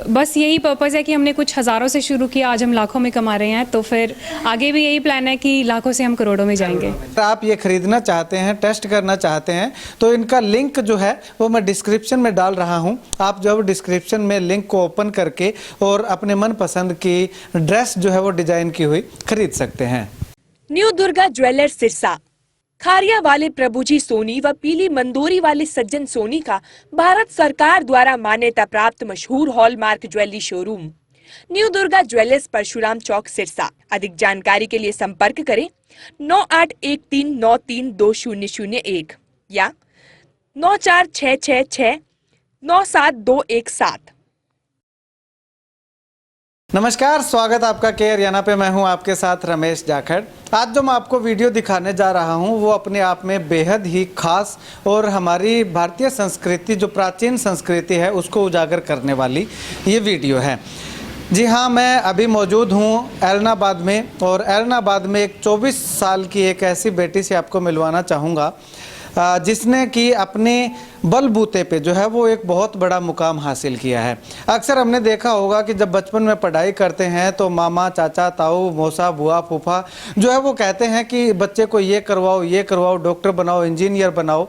बस यही पर्पज़ है कि हमने कुछ हज़ारों से शुरू किया, आज हम लाखों में कमा रहे हैं, तो फिर आगे भी यही प्लान है कि लाखों से हम करोड़ों में जाएंगे। आप ये खरीदना चाहते हैं, टेस्ट करना चाहते हैं, तो इनका लिंक जो है वो मैं डिस्क्रिप्शन में डाल रहा हूँ। आप जो डिस्क्रिप्शन में लिंक को ओपन करके और अपने मनपसंद की ड्रेस जो है वो डिजाइन की हुई खरीद सकते हैं। न्यू दुर्गा ज्वेलर्स सिरसा, खारिया वाले प्रभुजी सोनी व पीली मंदोरी वाले सज्जन सोनी का भारत सरकार द्वारा मान्यता प्राप्त मशहूर hallmark jewellery showroom new Durga jewellers, Parshuram Chowk, Sirsa. अधिक जानकारी के लिए संपर्क करें 9813932001 या 9466697217। नमस्कार, स्वागत आपका के हरियाणा पे। मैं हूं आपके साथ रमेश जाखड़। आज जो मैं आपको वीडियो दिखाने जा रहा हूं वो अपने आप में बेहद ही खास और हमारी भारतीय संस्कृति, जो प्राचीन संस्कृति है, उसको उजागर करने वाली ये वीडियो है। जी हाँ, मैं अभी मौजूद हूँ ऐलनाबाद में, और ऐलनाबाद में एक 24 साल की एक ऐसी बेटी से आपको मिलवाना चाहूँगा जिसने कि अपने बलबूते पे जो है वो एक बहुत बड़ा मुकाम हासिल किया है। अक्सर हमने देखा होगा कि जब बचपन में पढ़ाई करते हैं तो मामा, चाचा, ताऊ, मौसा, बुआ, फूफा जो है वो कहते हैं कि बच्चे को ये करवाओ, डॉक्टर बनाओ, इंजीनियर बनाओ।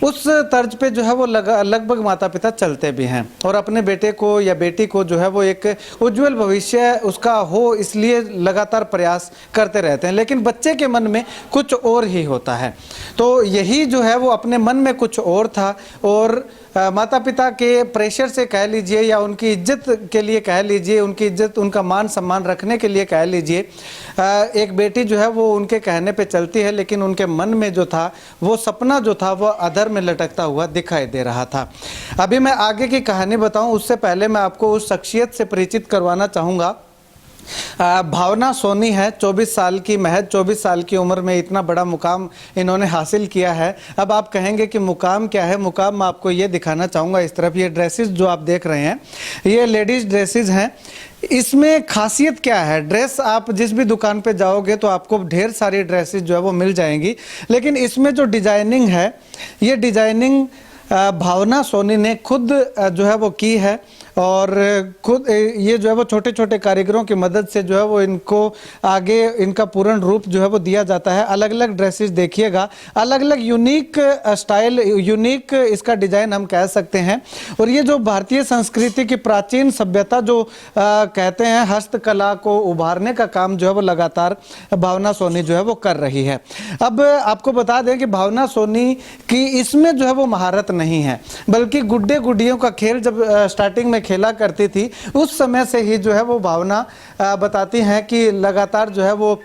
उस तर्ज पे जो है वो लगभग माता पिता चलते भी हैं और अपने बेटे को या बेटी को जो है वो एक उज्जवल भविष्य उसका हो, इसलिए लगातार प्रयास करते रहते हैं। लेकिन बच्चे के मन में कुछ और ही होता है। तो यही जो है वो अपने मन में कुछ और था, और माता पिता के प्रेशर से कह लीजिए या उनकी इज्जत के लिए कह लीजिए, उनकी इज्जत, उनका मान सम्मान रखने के लिए कह लीजिए, एक बेटी जो है वो उनके कहने पे चलती है, लेकिन उनके मन में जो था वो सपना जो था वो अधर में लटकता हुआ दिखाई दे रहा था। अभी मैं आगे की कहानी बताऊं उससे पहले मैं आपको उस शख्सियत से परिचित करवाना चाहूँगा। भावना सोनी है, 24 साल की, महज 24 साल की उम्र में इतना बड़ा मुकाम इन्होंने हासिल किया है। अब आप कहेंगे कि मुकाम क्या है? मुकाम मैं आपको ये दिखाना चाहूँगा। इस तरफ ये ड्रेसेस जो आप देख रहे हैं ये लेडीज़ ड्रेसेस हैं। इसमें खासियत क्या है? ड्रेस आप जिस भी दुकान पे जाओगे तो आपको ढेर सारी ड्रेसेस जो है वो मिल जाएंगी, लेकिन इसमें जो डिजाइनिंग है, ये डिजाइनिंग भावना सोनी ने खुद जो है वो की है, और खुद ये जो है वो छोटे छोटे कारीगरों की मदद से जो है वो इनको आगे इनका पूर्ण रूप जो है वो दिया जाता है। अलग अलग ड्रेसेस देखिएगा, अलग अलग यूनिक स्टाइल, यूनिक इसका डिज़ाइन हम कह सकते हैं। और ये जो भारतीय संस्कृति की प्राचीन सभ्यता जो कहते हैं, हस्तकला को उभारने का काम जो है वो लगातार भावना सोनी जो है वो कर रही है। अब आपको बता दें कि भावना सोनी की इसमें जो है वो महारत नहीं है, बल्कि गुड्डे गुड्डियों का खेल जब स्टार्टिंग में खेला करती थी उस समय से ही जो है वो भावना बताती हैं कि लगातार जो है वो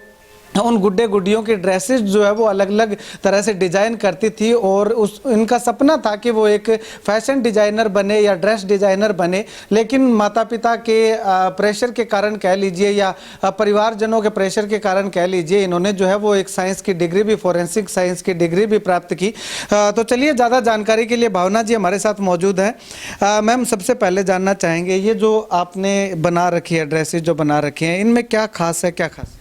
उन गुड्डे गुड्डियों की ड्रेसेस जो है वो अलग अलग तरह से डिज़ाइन करती थी, और इनका सपना था कि वो एक फैशन डिज़ाइनर बने या ड्रेस डिज़ाइनर बने। लेकिन माता पिता के प्रेशर के कारण कह लीजिए या परिवारजनों के प्रेशर के कारण कह लीजिए, इन्होंने जो है वो एक साइंस की डिग्री भी, फोरेंसिक साइंस की डिग्री भी प्राप्त की। तो चलिए, ज़्यादा जानकारी के लिए भावना जी हमारे साथ मौजूद हैं। मैम, सबसे पहले जानना चाहेंगे, ये जो आपने बना रखी है, ड्रेसेस जो बना रखी हैं, इनमें क्या खास है, क्या खास है?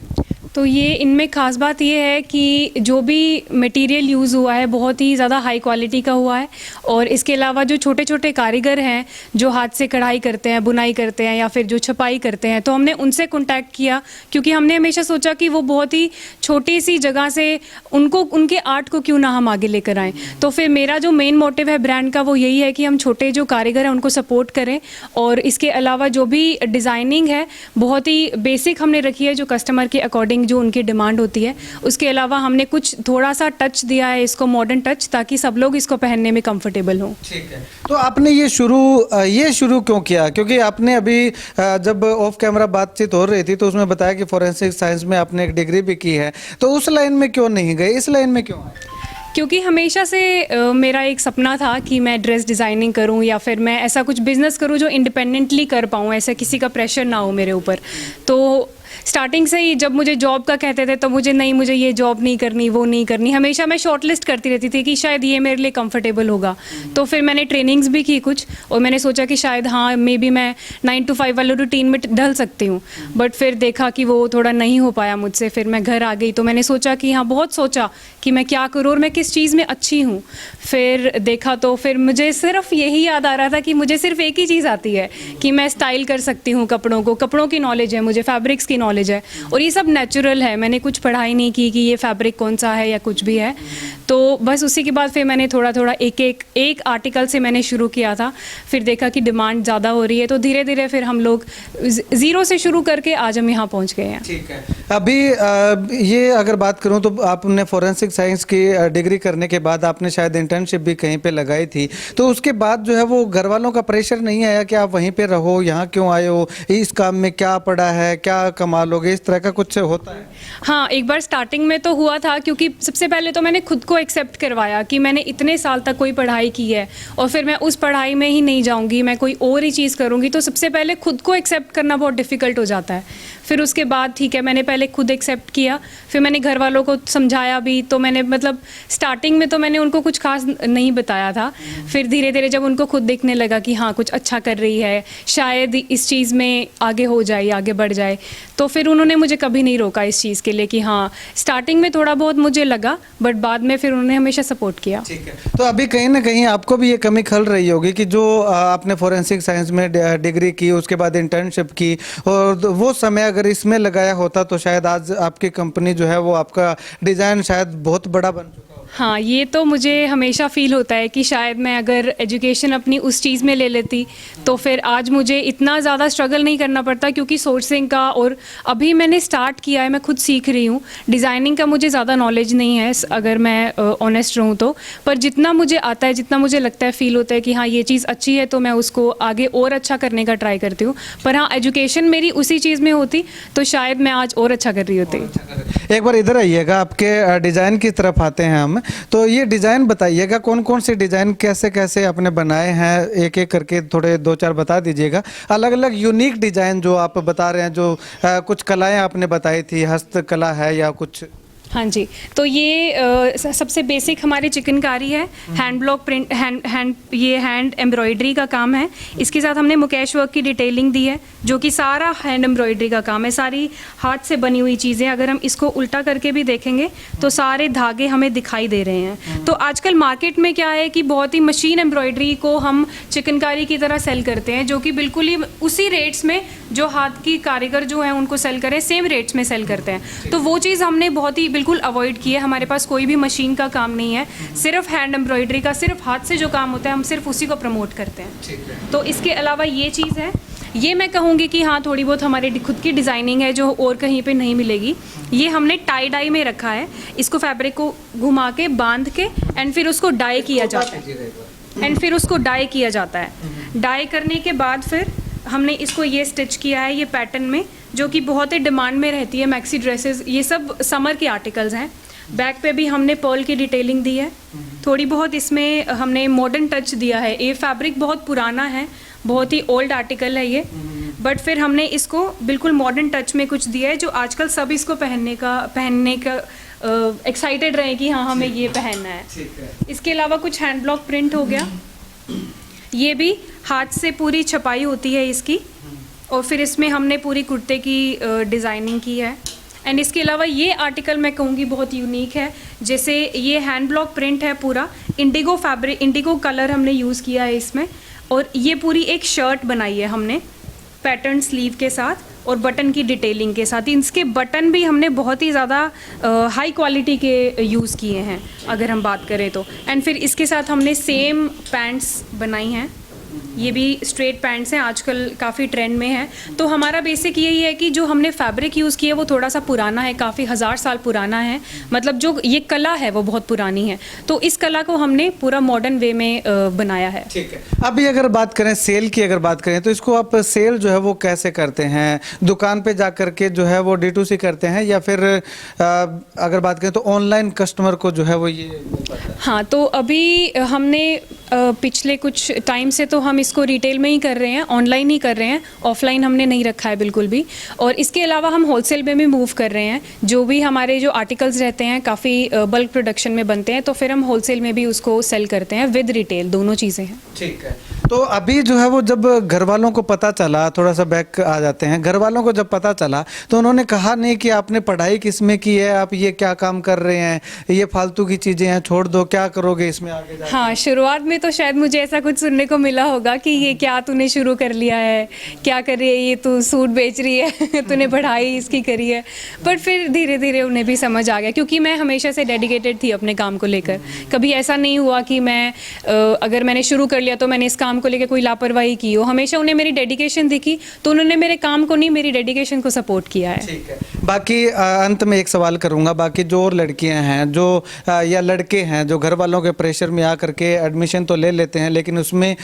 तो ये इनमें ख़ास बात ये है कि जो भी मटेरियल यूज़ हुआ है बहुत ही ज़्यादा हाई क्वालिटी का हुआ है, और इसके अलावा जो छोटे छोटे कारीगर हैं जो हाथ से कढ़ाई करते हैं, बुनाई करते हैं या फिर जो छपाई करते हैं, तो हमने उनसे कांटेक्ट किया, क्योंकि हमने हमेशा सोचा कि वो बहुत ही छोटी सी जगह से उनको, उनके आर्ट को क्यों ना हम आगे लेकर आएँ। तो फिर मेरा जो मेन मोटिव है ब्रांड का वो यही है कि हम छोटे जो कारीगर हैं उनको सपोर्ट करें, और इसके अलावा जो भी डिज़ाइनिंग है बहुत ही बेसिक हमने रखी है, जो कस्टमर के अकॉर्डिंग जो उनकी डिमांड होती है। उसके अलावा हमने कुछ थोड़ा सा टच दिया है इसको, मॉडर्न टच, ताकि सब लोग इसको पहनने में कंफर्टेबल हो। ठीक है। तो आपने ये शुरू क्यों किया? क्योंकि आपने अभी जब ऑफ कैमरा बातचीत हो रही थी तो उसमें बताया कि फोरेंसिक साइंस में आपने एक डिग्री भी की है, तो उस लाइन में क्यों नहीं गए, इस लाइन में क्यों आए? क्योंकि हमेशा से मेरा एक सपना था कि मैं ड्रेस डिज़ाइनिंग करूं या फिर मैं ऐसा कुछ बिज़नेस करूं जो इंडिपेंडेंटली कर पाऊं, ऐसा किसी का प्रेशर ना हो मेरे ऊपर। तो स्टार्टिंग से ही जब मुझे जॉब का कहते थे तो मुझे ये जॉब नहीं करनी, वो नहीं करनी, हमेशा मैं शॉर्टलिस्ट करती रहती थी कि शायद ये मेरे लिए कंफर्टेबल होगा। तो फिर मैंने ट्रेनिंग्स भी की कुछ, और मैंने सोचा कि शायद हाँ मे बी मैं 9 to 5 वाले रूटीन में ढल सकती हूँ, बट फिर देखा कि वो थोड़ा नहीं हो पाया मुझसे। फिर मैं घर आ गई तो मैंने सोचा कि हाँ, बहुत सोचा कि मैं क्या करूँ और मैं किस चीज़ में अच्छी हूँ। फिर देखा तो फिर मुझे सिर्फ यही याद आ रहा था कि मुझे सिर्फ एक ही चीज़ आती है कि मैं स्टाइल कर सकती हूँ कपड़ों की नॉलेज है मुझे, फैब्रिक्स की नॉलेज है, और ये सब नेचुरल है। मैंने कुछ पढ़ाई नहीं की कि ये फैब्रिक कौन सा है या कुछ भी है। तो बस उसी के बाद फिर मैंने थोड़ा थोड़ा एक आर्टिकल से मैंने शुरू किया था। फिर देखा कि डिमांड ज़्यादा हो रही है, तो धीरे धीरे फिर हम लोग ज़ीरो से शुरू करके आज हम यहाँ पहुँच गए हैं। ठीक है। अभी ये अगर बात करूं तो आपने फोरेंसिक साइंस की डिग्री करने के बाद आपने शायद इंटर्नशिप भी कहीं पे लगाई थी, तो उसके बाद जो है वो घर वालों का प्रेशर नहीं आया कि आप वहीं पे रहो, यहाँ क्यों आए हो, इस काम में क्या पड़ा है, क्या कमा लोगे, इस तरह का कुछ होता है? हाँ, एक बार स्टार्टिंग में तो हुआ था, क्योंकि सबसे पहले तो मैंने खुद को एक्सेप्ट करवाया कि मैंने इतने साल तक कोई पढ़ाई की है और फिर मैं उस पढ़ाई में ही नहीं जाऊँगी, मैं कोई और ही चीज़ करूँगी। तो सबसे पहले खुद को एक्सेप्ट करना बहुत डिफ़िकल्ट हो जाता है। फिर उसके बाद ठीक है, मैंने पहले खुद एक्सेप्ट किया, फिर मैंने घर वालों को समझाया भी। तो मैंने मतलब स्टार्टिंग में तो मैंने उनको कुछ खास नहीं बताया था। फिर धीरे धीरे जब उनको खुद दिखने लगा कि हाँ कुछ अच्छा कर रही है, शायद इस चीज़ में आगे हो जाए, आगे बढ़ जाए, तो फिर उन्होंने मुझे कभी नहीं रोका इस चीज़ के लिए कि हाँ, स्टार्टिंग में थोड़ा बहुत मुझे लगा, बट बाद में फिर उन्होंने हमेशा सपोर्ट किया। ठीक है। तो अभी कहीं ना कहीं आपको भी ये कमी खल रही होगी कि जो आपने फोरेंसिक साइंस में डिग्री की, उसके बाद इंटर्नशिप की, और वो समय अगर इसमें लगाया होता तो शायद आज आपकी कंपनी जो है वो आपका डिज़ाइन शायद बहुत बड़ा बन चुका होगा। हाँ, ये तो मुझे हमेशा फील होता है कि शायद मैं अगर एजुकेशन अपनी उस चीज़ में ले लेती तो फिर आज मुझे इतना ज़्यादा स्ट्रगल नहीं करना पड़ता, क्योंकि सोर्सिंग का, और अभी मैंने स्टार्ट किया है, मैं खुद सीख रही हूँ। डिज़ाइनिंग का मुझे ज़्यादा नॉलेज नहीं है अगर मैं ऑनेस्ट रहूँ तो, पर जितना मुझे आता है, जितना मुझे लगता है, फील होता है कि हाँ ये चीज़ अच्छी है, तो मैं उसको आगे और अच्छा करने का ट्राई करती हूँ। पर हाँ, एजुकेशन मेरी उसी चीज़ में होती तो शायद मैं आज और अच्छा कर रही होती। एक बार इधर आइएगा, आपके डिज़ाइन की तरफ आते हैं हम। तो ये डिज़ाइन बताइएगा, कौन कौन से डिज़ाइन कैसे कैसे आपने बनाए हैं, एक एक करके थोड़े 2-4 बता दीजिएगा। अलग अलग यूनिक डिज़ाइन जो आप बता रहे हैं, जो कुछ कलाएं आपने बताई थी, हस्तकला है या कुछ? हाँ जी, तो ये सबसे बेसिक हमारी चिकनकारी है, हैंड ब्लॉक प्रिंट, ये हैंड एम्ब्रॉयडरी का काम है। इसके साथ हमने मुकेश वर्क की डिटेलिंग दी है, जो कि सारा हैंड एम्ब्रॉयडरी का काम है, सारी हाथ से बनी हुई चीज़ें। अगर हम इसको उल्टा करके भी देखेंगे तो सारे धागे हमें दिखाई दे रहे हैं। तो आजकल मार्केट में क्या है कि बहुत ही मशीन एम्ब्रॉयडरी को हम चिकनकारी की तरह सेल करते हैं, जो कि बिल्कुल ही उसी रेट्स में जो हाथ की कारीगर जो हैं उनको सेल करें, सेम रेट्स में सेल करते हैं। तो वो चीज़ हमने बहुत ही बिल्कुल अवॉइड की है। हमारे पास कोई भी मशीन का काम नहीं है, सिर्फ हैंड एम्ब्रॉयडरी का, सिर्फ हाथ से जो काम होता है हम सिर्फ उसी को प्रमोट करते हैं। तो इसके अलावा ये चीज़ है, ये मैं कहूँगी कि हाँ थोड़ी बहुत हमारी खुद की डिज़ाइनिंग है जो और कहीं पे नहीं मिलेगी। ये हमने टाई डाई में रखा है, इसको फैब्रिक को घुमा के बांध के एंड फिर उसको डाई किया जाता है। डाई करने के बाद फिर हमने इसको ये स्टिच किया है, ये पैटर्न में, जो कि बहुत ही डिमांड में रहती है। मैक्सी ड्रेसेस, ये सब समर के आर्टिकल्स हैं। बैक पे भी हमने पर्ल की डिटेलिंग दी है, थोड़ी बहुत इसमें हमने मॉडर्न टच दिया है। ये फैब्रिक बहुत पुराना है, बहुत ही ओल्ड आर्टिकल है ये, बट फिर हमने इसको बिल्कुल मॉडर्न टच में कुछ दिया है, जो आजकल सब इसको पहनने का एक्साइटेड रहे कि हाँ हमें ये पहनना है। इसके अलावा कुछ हैंड ब्लॉक प्रिंट हो गया, ये भी हाथ से पूरी छपाई होती है इसकी, और फिर इसमें हमने पूरी कुर्ते की डिज़ाइनिंग की है। एंड इसके अलावा ये आर्टिकल मैं कहूँगी बहुत यूनिक है, जैसे ये हैंड ब्लॉक प्रिंट है पूरा, इंडिगो फैब्रिक, इंडिगो कलर हमने यूज़ किया है इसमें, और ये पूरी एक शर्ट बनाई है हमने पैटर्न स्लीव के साथ और बटन की डिटेलिंग के साथ। इसके बटन भी हमने बहुत ही ज़्यादा हाई क्वालिटी के यूज़ किए हैं अगर हम बात करें तो। एंड फिर इसके साथ हमने सेम पैंट्स बनाई हैं, ये भी स्ट्रेट पैंट्स हैं, आजकल काफ़ी ट्रेंड में है। तो हमारा बेसिक यही है कि जो हमने फैब्रिक यूज़ किया है वो थोड़ा सा पुराना है, काफ़ी 1000 साल पुराना है, मतलब जो ये कला है वो बहुत पुरानी है। तो इस कला को हमने पूरा मॉडर्न वे में बनाया है। ठीक है। अभी अगर बात करें सेल की, अगर बात करें तो इसको आप सेल जो है वो कैसे करते हैं? दुकान पे जा करके जो है वो D2C करते हैं, या फिर अगर बात करें तो ऑनलाइन कस्टमर को जो है वो ये? हाँ, तो अभी हमने पिछले कुछ टाइम से तो हम इसको रिटेल में ही कर रहे हैं, ऑनलाइन ही कर रहे हैं, ऑफलाइन हमने नहीं रखा है बिल्कुल भी। और इसके अलावा हम होलसेल में भी मूव कर रहे हैं। जो भी हमारे जो आर्टिकल्स रहते हैं काफ़ी बल्क प्रोडक्शन में बनते हैं, तो फिर हम होलसेल में भी उसको सेल करते हैं, विद रिटेल, दोनों चीज़ें हैं। ठीक है। तो अभी जो है वो जब घर वालों को पता चला, थोड़ा सा बैक आ जाते हैं, घर वालों को जब पता चला तो उन्होंने कहा नहीं कि आपने पढ़ाई किस में की है, आप ये क्या काम कर रहे हैं, ये फालतू की चीज़ें हैं, छोड़ दो, क्या करोगे इसमें आगे जाके? हाँ, शुरुआत में तो शायद मुझे ऐसा कुछ सुनने को मिला होगा कि ये क्या तूने शुरू कर लिया है, क्या कर रही है ये, तू सूट बेच रही है तूने पढ़ाई इसकी करी है। पर फिर धीरे धीरे उन्हें भी समझ आ गया, क्योंकि मैं हमेशा से डेडिकेटेड थी अपने काम को लेकर। कभी ऐसा नहीं हुआ कि मैं अगर मैंने शुरू कर लिया तो मैंने इस काम को लेकर कोई लापरवाही की हो। हमेशा उन्हें मेरी डेडिकेशन दिखी, तो उन्होंने मेरे काम को नहीं, मेरी डेडिकेशन को सपोर्ट किया है। ठीक है। बाकी अंत में एक सवाल करूंगा, बाकी जो और लड़कियां हैं जो या लड़के हैं जो घर वालों के प्रेशर में आकर के एडमिशन तो ले लेते हैं लेकिन उसमें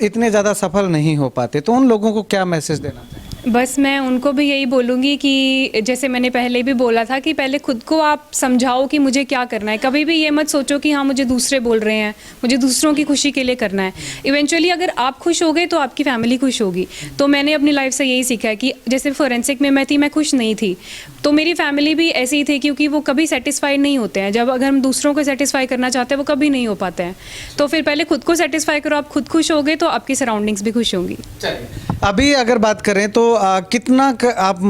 इतने ज़्यादा सफल नहीं हो पाते, तो उन लोगों को क्या मैसेज देना चाहिए? बस मैं उनको भी यही बोलूँगी कि जैसे मैंने पहले भी बोला था कि पहले खुद को आप समझाओ कि मुझे क्या करना है। कभी भी ये मत सोचो कि हाँ मुझे दूसरे बोल रहे हैं, मुझे दूसरों की खुशी के लिए करना है। इवेंचुअली अगर आप खुश हो गए तो आपकी फैमिली खुश होगी। तो मैंने अपनी लाइफ से यही सीखा है कि जैसे फोरेंसिक में मैं थी, मैं खुश नहीं थी, तो मेरी फैमिली भी ऐसी ही थी, क्योंकि वो कभी सेटिस्फाइड नहीं होते हैं। जब अगर हम दूसरों को सेटिस्फाई करना चाहते हैं वो कभी नहीं हो पाते हैं। तो फिर पहले खुद को सेटिस्फाई करो, आप खुद खुश होगे तो आपकी सराउंडिंग्स भी खुश होंगी। अभी अगर बात करें तो कितना आप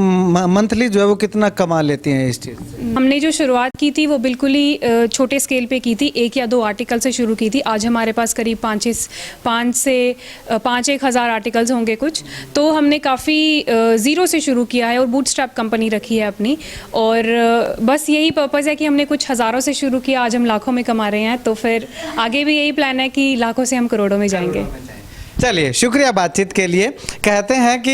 मंथली जो है वो कितना कमा लेती हैं इस चीज़ से? हमने जो शुरुआत की थी वो बिल्कुल ही छोटे स्केल पे की थी, 1 या 2 आर्टिकल से शुरू की थी। आज हमारे पास करीब 5-1 हज़ार आर्टिकल्स होंगे कुछ। तो हमने काफ़ी ज़ीरो से शुरू किया है और बूटस्ट्रैप कंपनी रखी है अपनी। और बस यही पर्पज़ है कि हमने कुछ हज़ारों से शुरू किया, आज हम लाखों में कमा रहे हैं। तो फिर आगे भी यही प्लान है कि लाखों से हम करोड़ों में जाएंगे। चलिए, शुक्रिया बातचीत के लिए। कहते हैं कि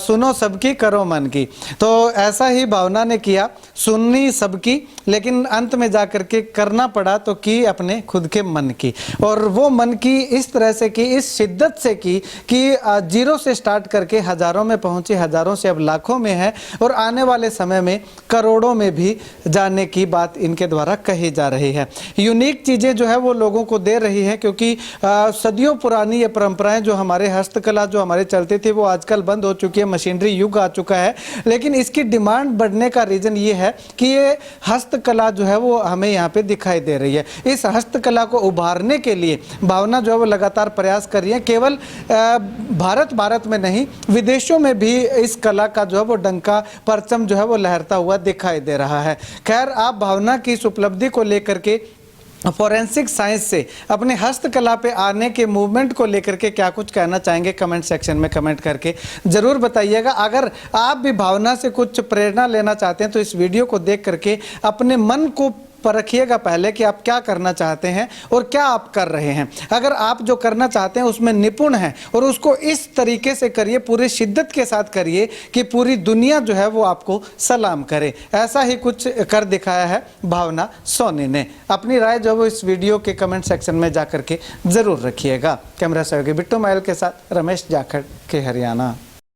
सुनो सबकी करो मन की, तो ऐसा ही भावना ने किया, सुननी सबकी, लेकिन अंत में जा कर के करना पड़ा तो की अपने खुद के मन की। और वो मन की इस तरह से की, इस शिद्दत से की कि जीरो से स्टार्ट करके हज़ारों में पहुंची, हज़ारों से अब लाखों में है और आने वाले समय में करोड़ों में भी जाने की बात इनके द्वारा कही जा रही है। यूनिक चीज़ें जो है वो लोगों को दे रही है, क्योंकि सदियों पुरानी ये परंपराएं जो हमारे हस्तकला जो हमारे चलते थे वो आजकल बंद हो चुकी है, मशीनरी युग आ चुका है। लेकिन इसकी डिमांड बढ़ने का रीज़न ये है कि ये हस्तकला जो है वो हमें यहाँ पे दिखाई दे रही है। इस हस्तकला को उभारने के लिए भावना जो है वो लगातार प्रयास कर रही है। केवल भारत में नहीं, विदेशों में भी इस कला का जो है वो डंका परचम जो है वो लहरता हुआ दिखाई दे रहा है। खैर, आप भावना की इस उपलब्धि को लेकर के, फॉरेंसिक साइंस से अपने हस्तकला पे आने के मूवमेंट को लेकर के क्या कुछ कहना चाहेंगे, कमेंट सेक्शन में कमेंट करके ज़रूर बताइएगा। अगर आप भी भावना से कुछ प्रेरणा लेना चाहते हैं तो इस वीडियो को देख करके अपने मन को परखिएगा पहले कि आप क्या करना चाहते हैं और क्या आप कर रहे हैं। अगर आप जो करना चाहते हैं उसमें निपुण हैं और उसको इस तरीके से करिए, पूरी शिद्दत के साथ करिए कि पूरी दुनिया जो है वो आपको सलाम करे। ऐसा ही कुछ कर दिखाया है भावना सोनी ने। अपनी राय जो है वो इस वीडियो के कमेंट सेक्शन में जा करके ज़रूर रखिएगा। कैमरा सहयोगी बिट्टू महल के साथ रमेश जाखड़ के हरियाणा।